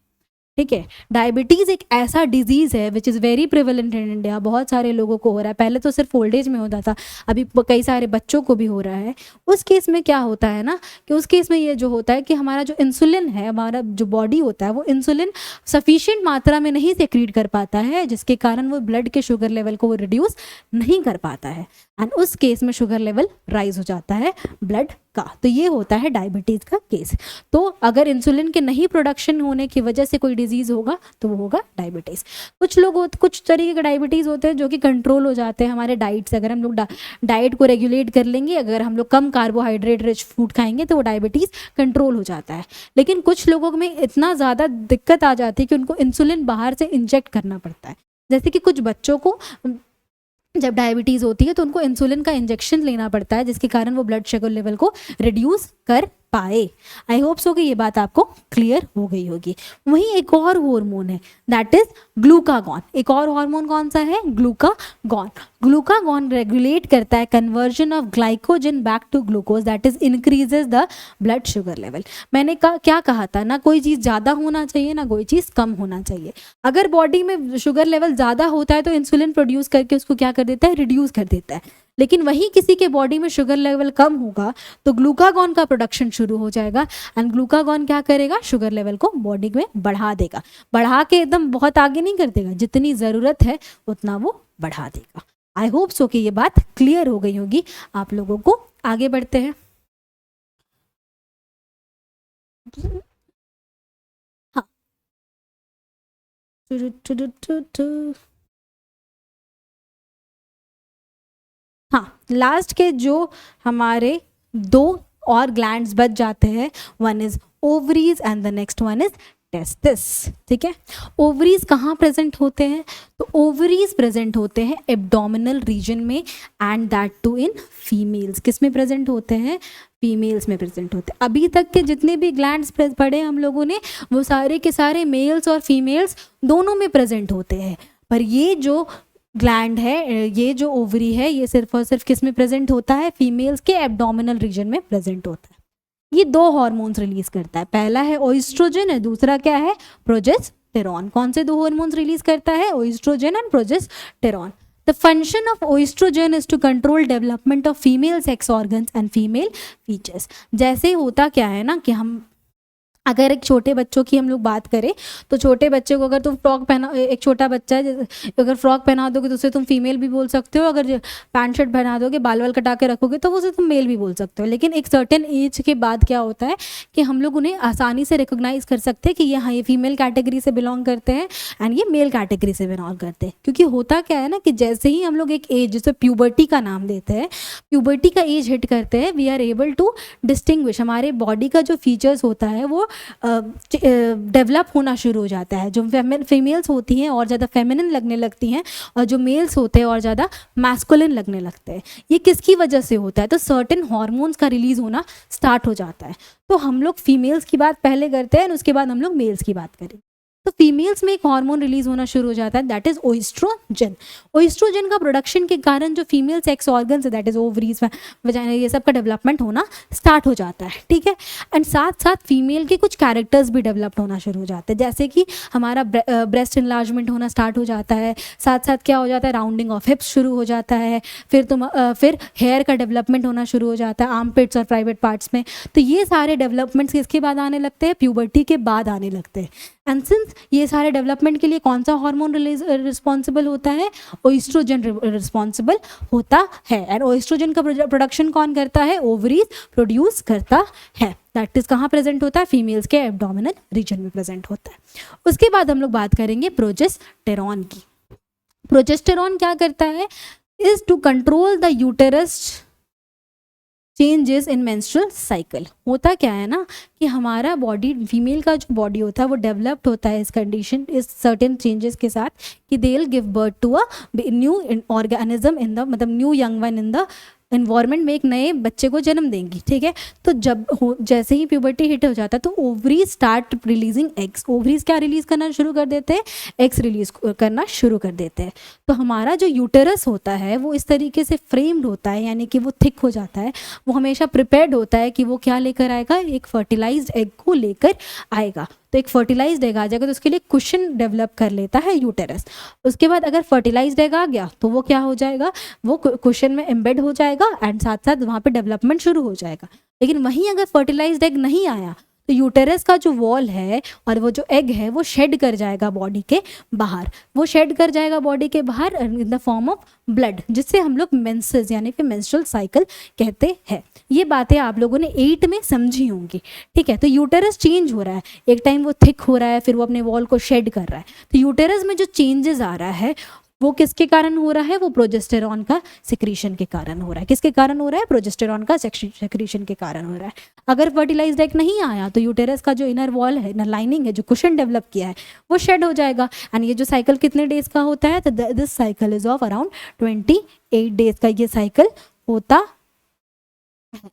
Speaker 1: ठीक है, डायबिटीज़ एक ऐसा डिजीज़ है which is very prevalent in India, बहुत सारे लोगों को हो रहा है। पहले तो सिर्फ ओल्ड एज में होता था, अभी कई सारे बच्चों को भी हो रहा है। उस केस में क्या होता है ना कि उस केस में ये जो होता है कि हमारा जो इंसुलिन है, हमारा जो बॉडी होता है, वो इंसुलिन सफिशिएंट मात्रा में नहीं सेक्रीट कर पाता है, जिसके कारण वो ब्लड के शुगर लेवल को वो रिड्यूस नहीं कर पाता है एंड उस केस में शुगर लेवल राइज हो जाता है ब्लड का। तो ये होता है डायबिटीज़ का केस। तो अगर इंसुलिन के नहीं प्रोडक्शन होने की वजह से कोई डिजीज़ होगा तो वो होगा डायबिटीज़। कुछ तरीके के डायबिटीज़ होते हैं जो कि कंट्रोल हो जाते हैं हमारे डाइट से। अगर हम लोग डाइट को रेगुलेट कर लेंगे, अगर हम लोग कम कार्बोहाइड्रेट रिच फूड खाएंगे तो वो डायबिटीज़ कंट्रोल हो जाता है। लेकिन कुछ लोगों में इतना ज़्यादा दिक्कत आ जाती है कि उनको इंसुलिन बाहर से इंजेक्ट करना पड़ता है। जैसे कि कुछ बच्चों को जब डायबिटीज़ होती है तो उनको इंसुलिन का इंजेक्शन लेना पड़ता है, जिसके कारण वो ब्लड शुगर लेवल को रिड्यूस कर पाए। आई होप सो कि ये बात आपको क्लियर हो गई होगी। वहीं एक और हार्मोन है, दैट इज ग्लूकागॉन। एक और हार्मोन कौन सा है, ग्लूकागॉन। ग्लूकागॉन रेगुलेट करता है conversion of glycogen back to glucose, that is increases the blood sugar level. मैंने क्या कहा था ना, कोई चीज़ ज़्यादा होना चाहिए ना कोई चीज़ कम होना चाहिए। अगर बॉडी में शुगर लेवल ज़्यादा होता है तो इंसुलिन प्रोड्यूस करके उसको क्या कर देता है, रिड्यूस कर देता है। लेकिन वहीं किसी के बॉडी में शुगर लेवल कम होगा तो ग्लूकागॉन का प्रोडक्शन शुरू हो जाएगा एंड ग्लूकागॉन क्या करेगा, शुगर लेवल को बॉडी में बढ़ा देगा। बढ़ा के एकदम बहुत आगे नहीं कर देगा, जितनी ज़रूरत है उतना वो बढ़ा देगा। आई होप सो कि ये बात क्लियर हो गई होगी आप लोगों को। आगे बढ़ते हैं। हाँ, हाँ, लास्ट के जो हमारे दो और ग्लैंड्स बच जाते हैं, one is ovaries and the next one is testis. ठीक है, ओवरीज कहाँ प्रेजेंट होते हैं, तो ओवरीज प्रेजेंट होते हैं एब्डोमिनल रीजन में and that too in females. किस में प्रेजेंट होते हैं, फीमेल्स में प्रेजेंट होते हैं। अभी तक के जितने भी ग्लैंड्स पढ़े हम लोगों ने वो सारे के सारे मेल्स और फीमेल्स दोनों में प्रेजेंट होते हैं, पर ये जो ग्लैंड है, ये जो ओवरी है, ये सिर्फ और सिर्फ किस में प्रेजेंट होता है, फीमेल्स के एब्डोमिनल रीजन में प्रेजेंट होता है। ये दो हार्मोन्स रिलीज करता है, पहला है ओएस्ट्रोजन है, दूसरा क्या है, प्रोजेस्टेरॉन। कौन से दो हार्मोन्स रिलीज करता है, oestrogen and progesterone. The function of oestrogen is to control development of female sex organs and female features. जैसे होता क्या है ना कि हम अगर एक छोटे बच्चों की हम लोग बात करें तो छोटे बच्चे को अगर तुम फ्रॉक पहना, एक छोटा बच्चा है अगर फ्रॉक पहना दोगे तो उसे तुम फीमेल भी बोल सकते हो, अगर पैंट शर्ट पहना दोगे बाल वाल कटा के रखोगे तो उसे तुम मेल भी बोल सकते हो। लेकिन एक सर्टेन एज के बाद क्या होता है कि हम लोग उन्हें आसानी से रिकोगनाइज कर सकते हैं कि ये हाँ ये फीमेल कैटेगरी से बिलोंग करते हैं एंड ये मेल कैटेगरी से बिलोंग करते हैं। क्योंकि होता क्या है ना कि जैसे ही हम लोग एक एज जिसे प्यूबर्टी का नाम देते हैं, प्यूबर्टी का एज हिट करते हैं, we are able to distinguish, हमारे बॉडी का जो फीचर्स होता है वो डेवलप होना शुरू हो जाता है। जो फीमेल्स होती हैं और ज़्यादा फेमिनिन लगने लगती हैं और जो मेल्स होते हैं और ज़्यादा मैस्कुलिन लगने लगते हैं। ये किसकी वजह से होता है? तो सर्टेन हार्मोन्स का रिलीज होना स्टार्ट हो जाता है। तो हम लोग फीमेल्स की बात पहले करते हैं और उसके बाद हम लोग मेल्स की बात करेंगे। तो फीमेल्स में एक हार्मोन रिलीज होना शुरू हो जाता है, दैट इज ओएस्ट्रोजन। ओएस्ट्रोजन का प्रोडक्शन के कारण जो फीमेल सेक्स ऑर्गन्स है, दैट इज ओवरीज, वजाइना, ये सब का डेवलपमेंट होना स्टार्ट हो जाता है, ठीक है। एंड साथ साथ फीमेल के कुछ कैरेक्टर्स भी डेवलप होना शुरू हो जाते हैं, जैसे कि हमारा ब्रेस्ट इनलार्जमेंट होना स्टार्ट हो जाता है, साथ साथ क्या हो जाता है, राउंडिंग ऑफ हिप्स शुरू हो जाता है, फिर हेयर का डेवलपमेंट होना शुरू हो जाता है आर्मपिट्स और प्राइवेट पार्ट्स में। तो ये सारे डेवलपमेंट्स किसके बाद आने लगते हैं? प्यूबर्टी के बाद आने लगते हैं। एंड सिंस ये सारे डेवलपमेंट के लिए कौन सा हार्मोन रिस्पॉन्सिबल होता है? ओएस्ट्रोजन रिस्पॉन्सिबल होता है। एंड ओएस्ट्रोजन का प्रोडक्शन कौन करता है? ओवरीज प्रोड्यूस करता है। दैट इज कहाँ प्रेजेंट होता है? फीमेल्स के एब्डोमिनल रीजन में प्रेजेंट होता है। उसके बाद हम लोग बात करेंगे प्रोजेस्टेरॉन की। प्रोजेस्टेरॉन क्या करता है? Is to control the uterus changes in menstrual cycle. होता क्या है ना कि हमारा बॉडी, फीमेल का जो बॉडी होता है वो डेवलप्ड होता है इस कंडीशन, इस सर्टेन चेंजेस के साथ कि they will give birth to a new organism in the, मतलब new young one in the environment में एक नए बच्चे को जन्म देंगी, ठीक है। तो जैसे ही प्यूबर्टी हिट हो जाता है तो ovaries start releasing eggs. Ovaries क्या रिलीज करना शुरू कर देते हैं? एग्स रिलीज करना शुरू कर देते हैं। तो हमारा जो यूटेरस होता है वो इस तरीके से फ्रेम्ड होता है, यानी कि वो थिक हो जाता है, वो हमेशा प्रिपेयर्ड होता है कि वो क्या लेकर आएगा? एक फर्टिलाइज्ड एग को लेकर आएगा। तो एक फर्टिलाइज्ड एग आ जाएगा तो उसके लिए कुशन डेवलप कर लेता है यूटेरस। उसके बाद अगर फर्टिलाइज्ड एग आ गया तो वो क्या हो जाएगा? वो कुशन में एम्बेड हो जाएगा एंड साथ साथ वहाँ पे डेवलपमेंट शुरू हो जाएगा। लेकिन वहीं अगर फर्टिलाइज्ड एग नहीं आया तो यूटेरस का जो वॉल है और वो जो एग है वो शेड कर जाएगा बॉडी के बाहर, वो शेड कर जाएगा बॉडी के बाहर in the form of blood, जिससे हम लोग मेंसेस यानी कि मेंस्ट्रुअल साइकिल कहते हैं। ये बातें आप लोगों ने 8 में समझी होंगी, ठीक है। तो यूटेरस चेंज हो रहा है, एक टाइम वो थिक हो रहा है, फिर वो अपने वॉल को शेड कर रहा है। तो यूटेरस में जो चेंजेस आ रहा है वो किसके कारण हो रहा है? वो प्रोजेस्टेरॉन का सिक्रीशन के कारण हो रहा है। किसके कारण हो रहा है? प्रोजेस्टेरॉन का सिक्रीशन के कारण हो रहा है। अगर फर्टिलाइज्ड एग नहीं आया तो यूटेरस का जो इनर वॉल है, इनर लाइनिंग है, जो कुशन डेवलप किया है, वो शेड हो जाएगा। एंड ये जो साइकिल कितने डेज का होता है? तो this cycle is of around 28 days का ये साइकिल होता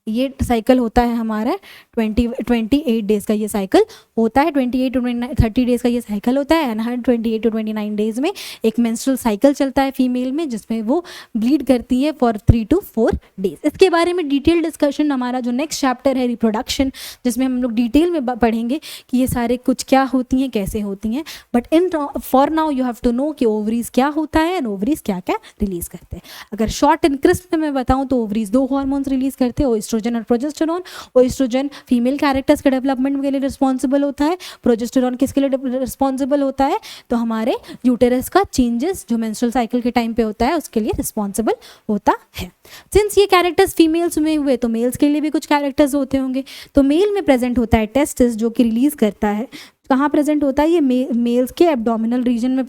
Speaker 1: ये साइकिल होता है हमारा 28 डेज का ये साइकिल होता है। 28 टू 30 डेज का ये साइकिल होता है एंड हर 28 टू 29 डेज में एक मेंस्ट्रुअल साइकिल चलता है फीमेल में, जिसमें वो ब्लीड करती है फॉर 3 to 4 डेज। इसके बारे में डिटेल डिस्कशन हमारा जो नेक्स्ट चैप्टर है रिप्रोडक्शन, जिसमें हम लोग डिटेल में पढ़ेंगे कि ये सारे कुछ क्या होती हैं, कैसे होती हैं। But in for now you have to know कि ओवरीज क्या होता है एंड ओवरीज क्या क्या रिलीज करते हैं। अगर शॉर्ट एंड क्रिस्प में मैं बताऊँ तो ओवरीज 2 हार्मोन्स रिलीज करते हैं, ओएस्ट्रोजन और प्रोजेस्टेरॉन। ओएस्ट्रोजन फीमेल कैरेक्टर्स के डेवलपमेंट के लिए रिस्पॉन्सिबल होता है, प्रोजेस्टेरॉन किसके लिए रिस्पॉन्सिबल होता है? तो हमारे यूटेरस का चेंजेस जो मेंस्ट्रुअल साइकिल के टाइम पे होता है उसके लिए रिस्पॉन्सिबल होता है। सिंस ये कैरेक्टर्स फीमेल्स में हुए तो मेल्स के लिए भी कुछ कैरेक्टर्स होते होंगे। तो मेल में प्रेजेंट होता है टेस्टिस, जो कि रिलीज करता है, कहाँ प्रेजेंट होता है? ये मेल्स के एब्डोमिनल रीजन में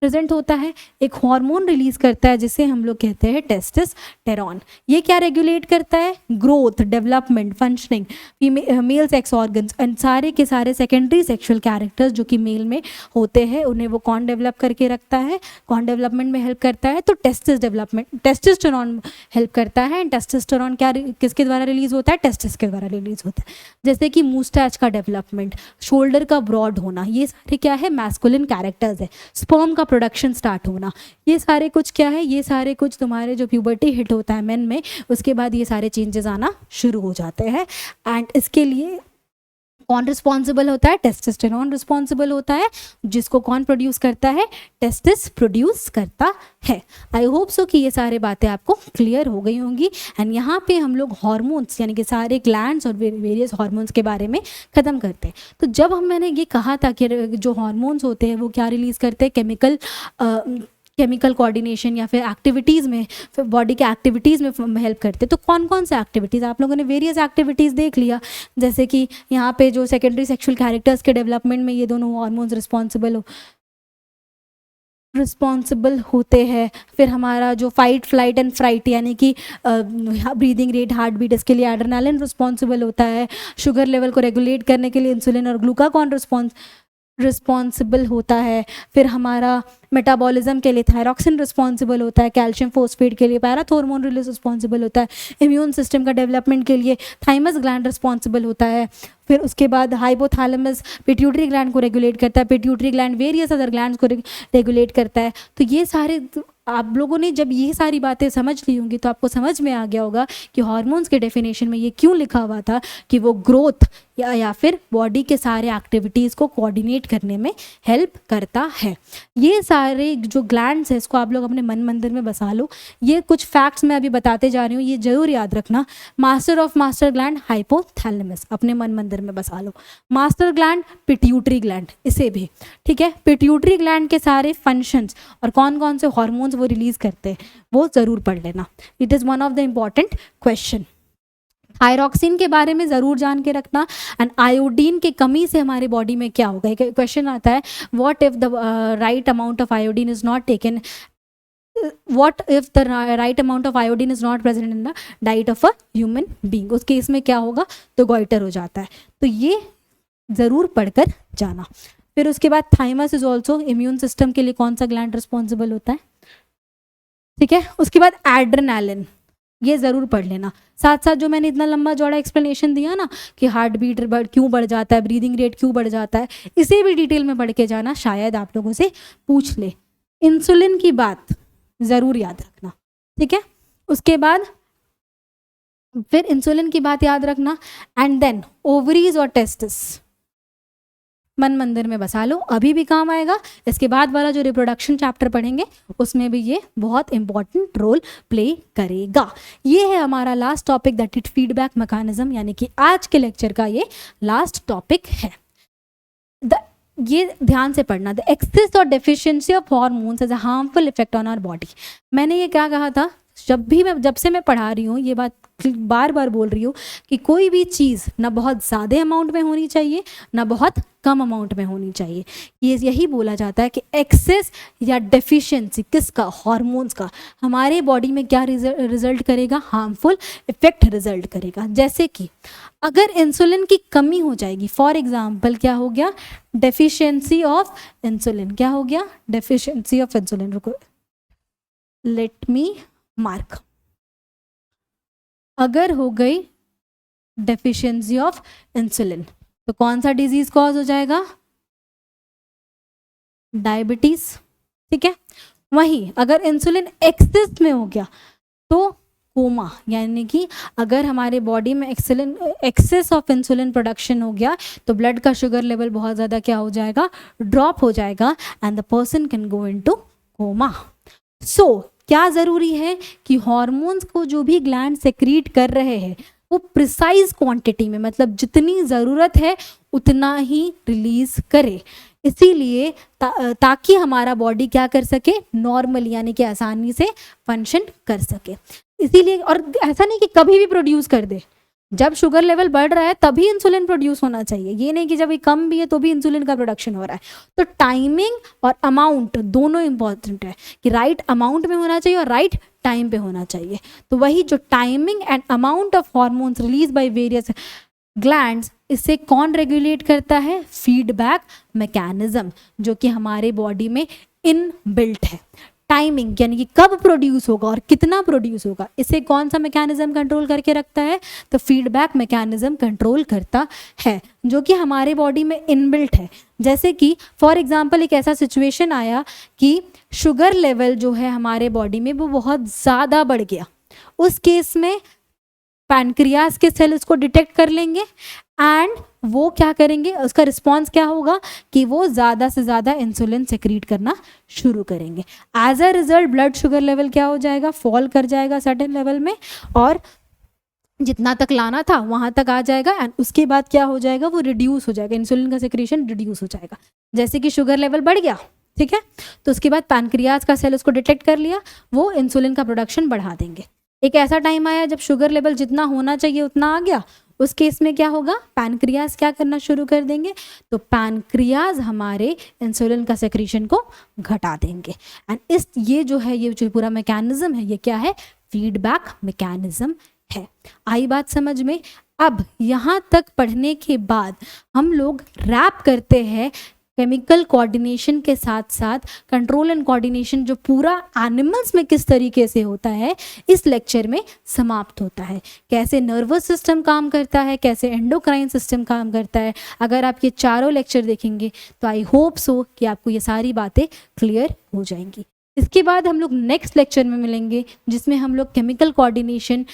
Speaker 1: प्रेजेंट होता है। एक हार्मोन रिलीज करता है जिसे हम लोग कहते हैं टेस्टोस्टेरोन। ये क्या रेगुलेट करता है? Growth, development, functioning, male sex organs and सारे के सारे सेकेंडरी सेक्सुअल कैरेक्टर्स जो कि मेल में होते हैं उन्हें वो कौन डेवलप करके रखता है, कौन डेवलपमेंट में हेल्प करता है? तो टेस्टोस्टेरोन हेल्प करता है। एंड टेस्टोस्टेरोन क्या किसके द्वारा रिलीज होता है? टेस्टिस के द्वारा रिलीज होता है। जैसे कि मूस्टैच का डेवलपमेंट, शोल्डर का ब्रॉड होना, ये सारे क्या है? मैस्कुलिन कैरेक्टर्स है। स्पर्म का प्रोडक्शन स्टार्ट होना, ये सारे कुछ क्या है? ये सारे कुछ तुम्हारे जो प्यूबर्टी हिट होता है मेन में, उसके बाद ये सारे चेंजेस आना शुरू हो जाते हैं। एंड इसके लिए कौन रिस्पॉन्सिबल होता है? टेस्टोस्टेरोन रिस्पॉन्सिबल होता है, जिसको कौन प्रोड्यूस करता है? टेस्टिस प्रोड्यूस करता है। आई होप सो कि ये सारे बातें आपको क्लियर हो गई होंगी। एंड यहाँ पे हम लोग हार्मोन्स यानी कि सारे ग्लैंड्स और वेरियस हार्मोन्स के बारे में ख़त्म करते हैं। तो जब मैंने ये कहा था कि जो हार्मोन्स होते हैं वो क्या रिलीज़ करते हैं? केमिकल कोऑर्डिनेशन या फिर एक्टिविटीज़ में, फिर बॉडी के एक्टिविटीज़ में हेल्प करते हैं। तो कौन कौन से एक्टिविटीज़? आप लोगों ने वेरियस एक्टिविटीज़ देख लिया, जैसे कि यहाँ पे जो सेकेंडरी सेक्सुअल कैरेक्टर्स के डेवलपमेंट में ये दोनों हार्मोन्स रिस्पॉन्सिबल होते हैं। फिर हमारा जो फाइट फ्लाइट एंड फ्राइट यानी कि ब्रीदिंग रेट, हार्ट बीट, इसके लिए एड्रेनालिन रिस्पॉन्सिबल होता है। शुगर लेवल को रेगुलेट करने के लिए इंसुलिन और ग्लूकागॉन रिस्पॉन्सिबल होता है। फिर हमारा मेटाबॉलिज्म के लिए थायरॉक्सिन रिस्पॉन्सिबल होता है। कैल्शियम फॉस्फेट के लिए पैराथॉर्मोन रिलीज रिस्पॉन्सिबल होता है। इम्यून सिस्टम का डेवलपमेंट के लिए थाइमस ग्लैंड रिस्पॉन्सिबल होता है। फिर उसके बाद हाइपोथैलेमस पिट्यूटरी ग्लैंड को रेगुलेट करता है। Pituitary gland various other glands को रेगुलेट करता है। तो ये सारे आप लोगों ने जब ये सारी बातें समझ ली होंगी तो आपको समझ में आ गया होगा कि हार्मोन्स के डेफिनेशन में ये क्यों लिखा हुआ था कि वो ग्रोथ या फिर बॉडी के सारे एक्टिविटीज़ को कोऑर्डिनेट करने में हेल्प करता है। ये सारे जो ग्लैंड्स है इसको आप लोग अपने मन मंदिर में बसा लो। ये कुछ फैक्ट्स मैं अभी बताते जा रही हूँ, ये जरूर याद रखना। Master of master gland hypothalamus, अपने मन मंदिर में बसा लो। मास्टर ग्लैंड पिट्यूटरी ग्लैंड, इसे भी ठीक है। पिट्यूटरी ग्लैंड के सारे फंक्शंस और कौन कौन से हार्मोन्स वो रिलीज करते हैं वो जरूर पढ़ लेना। It is one of the important question. Thyroxine के बारे में ज़रूर जान के रखना। एंड आयोडीन की कमी से हमारे बॉडी में क्या होगा? एक क्वेश्चन आता है, what if the right amount of iodine is not taken, what if the right amount of iodine is not present in the diet of a human being? उस केस में क्या होगा? तो गोइटर हो जाता है। तो ये ज़रूर पढ़कर जाना। फिर उसके बाद thymus is also immune system के लिए कौन सा ग्लैंड रिस्पॉन्सिबल होता है? ठीक है। उसके बाद एड्रेनालिन, ये ज़रूर पढ़ लेना। साथ साथ जो मैंने इतना लंबा चौड़ा एक्सप्लेनेशन दिया ना कि हार्ट बीट क्यों बढ़ जाता है, ब्रीदिंग रेट क्यों बढ़ जाता है, इसे भी डिटेल में पढ़ के जाना, शायद आप लोगों से पूछ ले। इंसुलिन की बात ज़रूर याद रखना, ठीक है। उसके बाद फिर इंसुलिन की बात याद रखना। एंड देन ओवरीज और टेस्टिस मन मंदिर में बसा लो, अभी भी काम आएगा। इसके बाद वाला जो रिप्रोडक्शन चैप्टर पढ़ेंगे उसमें भी ये बहुत इंपॉर्टेंट रोल प्ले करेगा। ये है हमारा last topic, that it feedback mechanism, यानी कि आज के लेक्चर का ये लास्ट टॉपिक है। ये ध्यान से पढ़ना, द एक्सेस और deficiency of hormones as a harmful effect on our body. मैंने ये क्या कहा था? जब से मैं पढ़ा रही हूँ ये बात बार बार बोल रही हूँ कि कोई भी चीज़ ना बहुत ज़्यादा अमाउंट में होनी चाहिए ना बहुत कम अमाउंट में होनी चाहिए। ये यही बोला जाता है कि एक्सेस या डेफिशिएंसी किसका? हार्मोन्स का। हमारे बॉडी में क्या रिजल्ट करेगा? हार्मफुल इफेक्ट रिजल्ट करेगा। जैसे कि अगर इंसुलिन की कमी हो जाएगी, फॉर एग्जाम्पल क्या हो गया? Deficiency of insulin. क्या हो गया? Deficiency of insulin. रुको, लेट मी मार्क। अगर हो गई डेफिशिएंसी ऑफ इंसुलिन तो कौन सा डिजीज कॉज हो जाएगा? डायबिटीज, ठीक है। वहीं अगर इंसुलिन एक्सेस में हो गया तो कोमा, यानी कि अगर हमारे बॉडी में एक्सेस ऑफ इंसुलिन प्रोडक्शन हो गया तो ब्लड का शुगर लेवल बहुत ज़्यादा क्या हो जाएगा? ड्रॉप हो जाएगा and the person can go into coma. So क्या ज़रूरी है कि हार्मोन्स को जो भी ग्लैंड सेक्रीट कर रहे हैं वो प्रिसाइज क्वांटिटी में, मतलब जितनी ज़रूरत है उतना ही रिलीज करे, इसीलिए ताकि हमारा बॉडी क्या कर सके? नॉर्मल, यानी कि आसानी से फंक्शन कर सके। इसीलिए, और ऐसा नहीं कि कभी भी प्रोड्यूस कर दे। जब शुगर लेवल बढ़ रहा है तभी इंसुलिन प्रोड्यूस होना चाहिए, ये नहीं कि जब ये कम भी है तो भी इंसुलिन का प्रोडक्शन हो रहा है। तो टाइमिंग और अमाउंट दोनों इंपॉर्टेंट है कि राइट अमाउंट में होना चाहिए और राइट टाइम पे होना चाहिए। तो वही जो timing and amount of hormones release by various glands, इससे कौन रेगुलेट करता है? फीडबैक मैकेनिज्म, जो कि हमारे बॉडी में इनबिल्ट है। टाइमिंग यानी कि कब प्रोड्यूस होगा और कितना प्रोड्यूस होगा, इसे कौन सा मैकेनिज्म कंट्रोल करके रखता है? तो फीडबैक मैकेनिज्म कंट्रोल करता है, जो कि हमारे बॉडी में इनबिल्ट है। जैसे कि फॉर एग्जांपल एक ऐसा सिचुएशन आया कि शुगर लेवल जो है हमारे बॉडी में वो बहुत ज़्यादा बढ़ गया, उस केस में पैनक्रियाज के सेल उसको डिटेक्ट कर लेंगे एंड वो क्या करेंगे, उसका रिस्पॉन्स क्या होगा कि वो ज़्यादा से ज़्यादा इंसुलिन सेक्रीट करना शुरू करेंगे। As a result blood sugar level क्या हो जाएगा, फॉल कर जाएगा सर्टेन लेवल में, और जितना तक लाना था वहाँ तक आ जाएगा एंड उसके बाद क्या हो जाएगा, वो रिड्यूस हो जाएगा, इंसुलिन का सेक्रेशन रिड्यूस हो जाएगा। जैसे कि शुगर लेवल बढ़ गया, ठीक है, तो उसके बाद पैनक्रियाज का सेल उसको डिटेक्ट कर लिया, वो इंसुलिन का प्रोडक्शन बढ़ा देंगे। एक ऐसा टाइम आया जब शुगर लेवल जितना होना चाहिए उतना आ गया, उस केस में क्या होगा, पैनक्रियाज क्या करना शुरू कर देंगे, तो पैनक्रियाज हमारे इंसुलिन का सेक्रेशन को घटा देंगे। एंड ये जो पूरा मैकेनिज्म है, ये क्या है, फीडबैक मैकेनिज्म है। आई बात समझ में? अब यहाँ तक पढ़ने के बाद हम लोग रैप करते हैं केमिकल कोऑर्डिनेशन के साथ साथ कंट्रोल एंड कोऑर्डिनेशन जो पूरा एनिमल्स में किस तरीके से होता है, इस लेक्चर में समाप्त होता है। कैसे नर्वस सिस्टम काम करता है, कैसे एंडोक्राइन सिस्टम काम करता है। अगर आप ये चारों लेक्चर देखेंगे तो आई होप सो कि आपको ये सारी बातें क्लियर हो जाएंगी। इसके बाद हम लोग नेक्स्ट लेक्चर में मिलेंगे जिसमें हम लोग केमिकल कोऑर्डिनेशन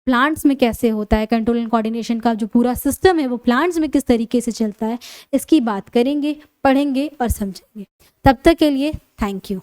Speaker 1: प्लांट्स में कैसे होता है, कंट्रोल एंड कोऑर्डिनेशन का जो पूरा सिस्टम है वो प्लांट्स में किस तरीके से चलता है, इसकी बात करेंगे, पढ़ेंगे और समझेंगे। तब तक के लिए थैंक यू।